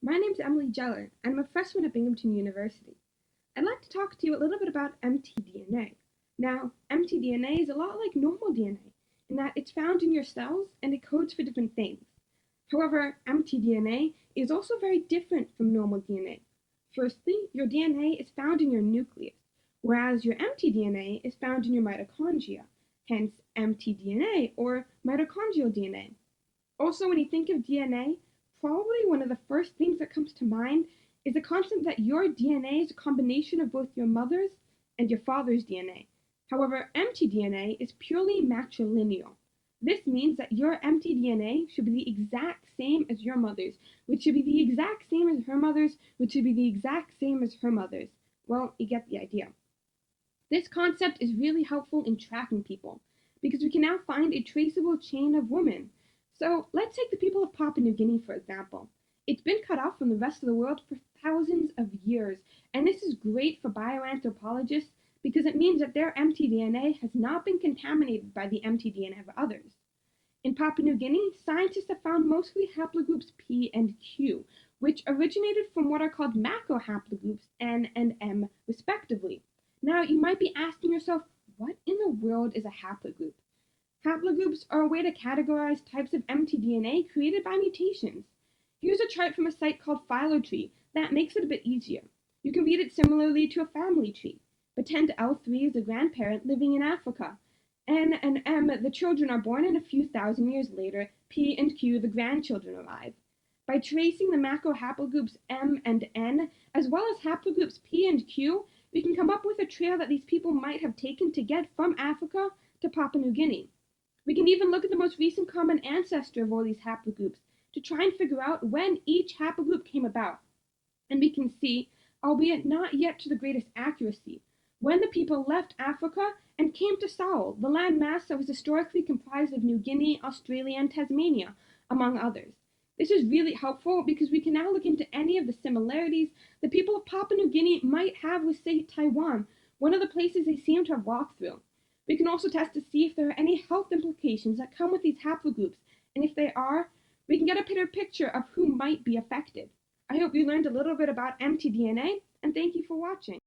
My name's Emily Jelen, and I'm a freshman at Binghamton University. I'd like to talk to you a little bit about mtDNA. Now, mtDNA is a lot like normal DNA in that it's found in your cells and it codes for different things. However, mtDNA is also very different from normal DNA. Firstly, your DNA is found in your nucleus, whereas your mtDNA is found in your mitochondria, hence mtDNA or mitochondrial DNA. Also, when you think of DNA, probably one of the first things that comes to mind is the concept that your DNA is a combination of both your mother's and your father's DNA. However, mtDNA is purely matrilineal. This means that your mtDNA should be the exact same as your mother's, which should be the exact same as her mother's, which should be the exact same as her mother's. Well, you get the idea. This concept is really helpful in tracking people because we can now find a traceable chain of women. So let's take the people of Papua New Guinea, for example. It's been cut off from the rest of the world for thousands of years, and this is great for bioanthropologists because it means that their mtDNA has not been contaminated by the mtDNA of others. In Papua New Guinea, scientists have found mostly haplogroups P and Q, which originated from what are called macrohaplogroups N and M, respectively. Now, you might be asking yourself, what in the world is a haplogroup? Haplogroups are a way to categorize types of mtDNA created by mutations. Here's a chart from a site called Haplogroup that makes it a bit easier. You can read it similarly to a family tree. Pretend L3 is a grandparent living in Africa. N and M, the children are born, and a few thousand years later, P and Q, the grandchildren, arrive. By tracing the macrohaplogroups M and N, as well as haplogroups P and Q, we can come up with a trail that these people might have taken to get from Africa to Papua New Guinea. We can even look at the most recent common ancestor of all these haplogroups to try and figure out when each haplogroup came about. And we can see, albeit not yet to the greatest accuracy, when the people left Africa and came to Sewell, the land mass that was historically comprised of New Guinea, Australia, and Tasmania, among others. This is really helpful because we can now look into any of the similarities the people of Papua New Guinea might have with, say, Taiwan, one of the places they seem to have walked through. We can also test to see if there are any health implications that come with these haplogroups, and if they are, we can get a better picture of who might be affected. I hope you learned a little bit about mtDNA, and thank you for watching.